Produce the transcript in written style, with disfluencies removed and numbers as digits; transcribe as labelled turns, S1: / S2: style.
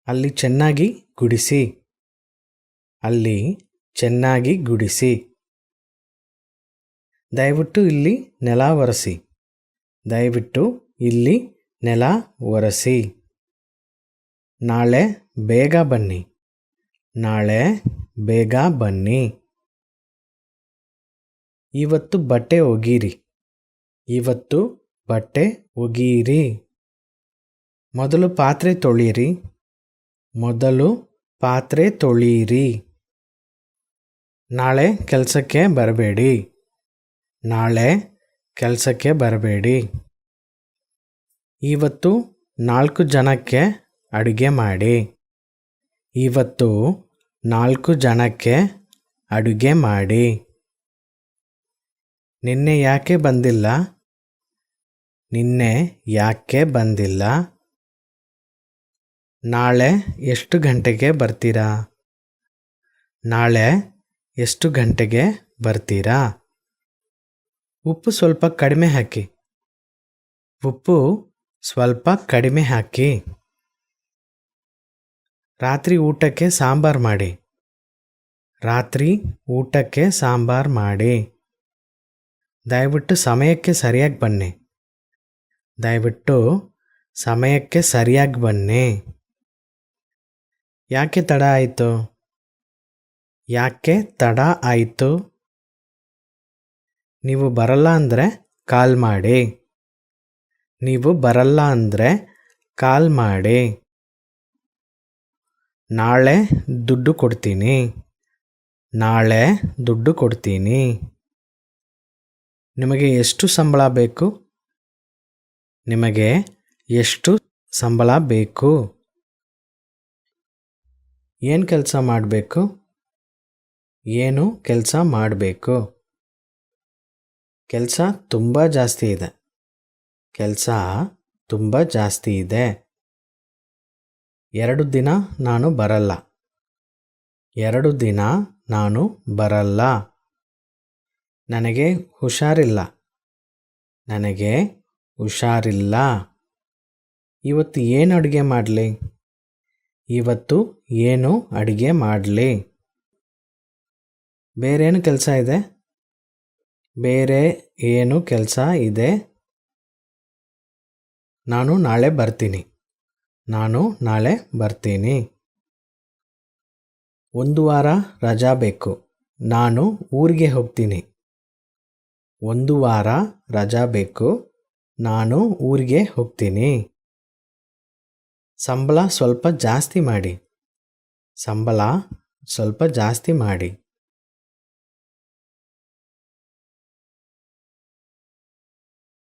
S1: ಅಲ್ಲಿ ಚೆನ್ನಾಗಿ ಗುಡಿಸಿ. ಅಲ್ಲಿ ಚೆನ್ನಾಗಿ ಗುಡಿಸಿ. ದಯವಿಟ್ಟು ಇಲ್ಲಿ ನೆಲ ಒರೆಸಿ. ದಯವಿಟ್ಟು ಇಲ್ಲಿ ನೆಲ ಒರೆಸಿ. ನಾಳೆ ಬೇಗ ಬನ್ನಿ. ನಾಳೆ ಬೇಗ ಬನ್ನಿ. ಇವತ್ತು ಬಟ್ಟೆ ಒಗೀರಿ. ಇವತ್ತು ಬಟ್ಟೆ ಒಗೀರಿ. ಮೊದಲು ಪಾತ್ರೆ ತೊಳೀರಿ. ಮೊದಲು ಪಾತ್ರೆ ತೊಳೀರಿ. ನಾಳೆ ಕೆಲಸಕ್ಕೆ ಬರಬೇಡಿ. ನಾಳೆ ಕೆಲಸಕ್ಕೆ ಬರಬೇಡಿ. ಇವತ್ತು 4 ಜನಕ್ಕೆ ಅಡುಗೆ ಮಾಡಿ. ಇವತ್ತು 4 ಜನಕ್ಕೆ ಅಡುಗೆ ಮಾಡಿ. ನಿನ್ನೆ ಯಾಕೆ ಬಂದಿಲ್ಲ? ನಿನ್ನೆ ಯಾಕೆ ಬಂದಿಲ್ಲ? ನಾಳೆ ಎಷ್ಟು ಗಂಟೆಗೆ ಬರ್ತೀರಾ? ನಾಳೆ ಎಷ್ಟು ಗಂಟೆಗೆ ಬರ್ತೀರಾ? ಉಪ್ಪು ಸ್ವಲ್ಪ ಕಡಿಮೆ ಹಾಕಿ. ಉಪ್ಪು ಸ್ವಲ್ಪ ಕಡಿಮೆ ಹಾಕಿ. ರಾತ್ರಿ ಊಟಕ್ಕೆ ಸಾಂಬಾರು ಮಾಡಿ. ರಾತ್ರಿ ಊಟಕ್ಕೆ ಸಾಂಬಾರು ಮಾಡಿ. ದಯವಿಟ್ಟು ಸಮಯಕ್ಕೆ ಸರಿಯಾಗಿ ಬನ್ನಿ. ದಯವಿಟ್ಟು ಸಮಯಕ್ಕೆ ಸರಿಯಾಗಿ ಬನ್ನಿ. ಯಾಕೆ ತಡ ಆಯಿತು? ಯಾಕೆ ತಡ ಆಯಿತು? ನೀವು ಬರಲ್ಲ ಅಂದರೆ ಕಾಲ್ ಮಾಡಿ. ನೀವು ಬರಲ್ಲ ಅಂದರೆ ಕಾಲ್ ಮಾಡಿ. ನಾಳೆ ದುಡ್ಡು ಕೊಡ್ತೀನಿ. ನಾಳೆ ದುಡ್ಡು ಕೊಡ್ತೀನಿ. ನಿಮಗೆ ಎಷ್ಟು ಸಂಬಳ ಬೇಕು? ನಿಮಗೆ ಎಷ್ಟು ಸಂಬಳ ಬೇಕು? ಏನು ಕೆಲಸ ಮಾಡಬೇಕು? ಏನು ಕೆಲಸ ಮಾಡಬೇಕು? ಕೆಲಸ ತುಂಬ ಜಾಸ್ತಿ ಇದೆ. ಕೆಲಸ ತುಂಬ ಜಾಸ್ತಿ ಇದೆ. 2 ದಿನ ನಾನು ಬರಲ್ಲ. 2 ದಿನ ನಾನು ಬರಲ್ಲ. ನನಗೆ ಹುಷಾರಿಲ್ಲ. ನನಗೆ ಹುಷಾರಿಲ್ಲ. ಇವತ್ತು ಏನು ಅಡುಗೆ ಮಾಡಲಿ? ಇವತ್ತು ಏನು ಅಡುಗೆ ಮಾಡಲಿ? ಬೇರೇನು ಕೆಲಸ ಇದೆ? ಬೇರೆ ಏನು ಕೆಲಸ ಇದೆ? ನಾನು ನಾಳೆ ಬರ್ತೀನಿ. ನಾನು ನಾಳೆ ಬರ್ತೀನಿ. 1 ವಾರ ರಜಾ ಬೇಕು. ನಾನು ಊರಿಗೆ ಹೋಗ್ತೀನಿ. 1 ವಾರ ರಜಾ ಬೇಕು. ನಾನು ಊರಿಗೆ ಹೋಗ್ತೀನಿ. ಸಂಬಳ ಸ್ವಲ್ಪ ಜಾಸ್ತಿ ಮಾಡಿ. ಸಂಬಳ ಸ್ವಲ್ಪ ಜಾಸ್ತಿ ಮಾಡಿ.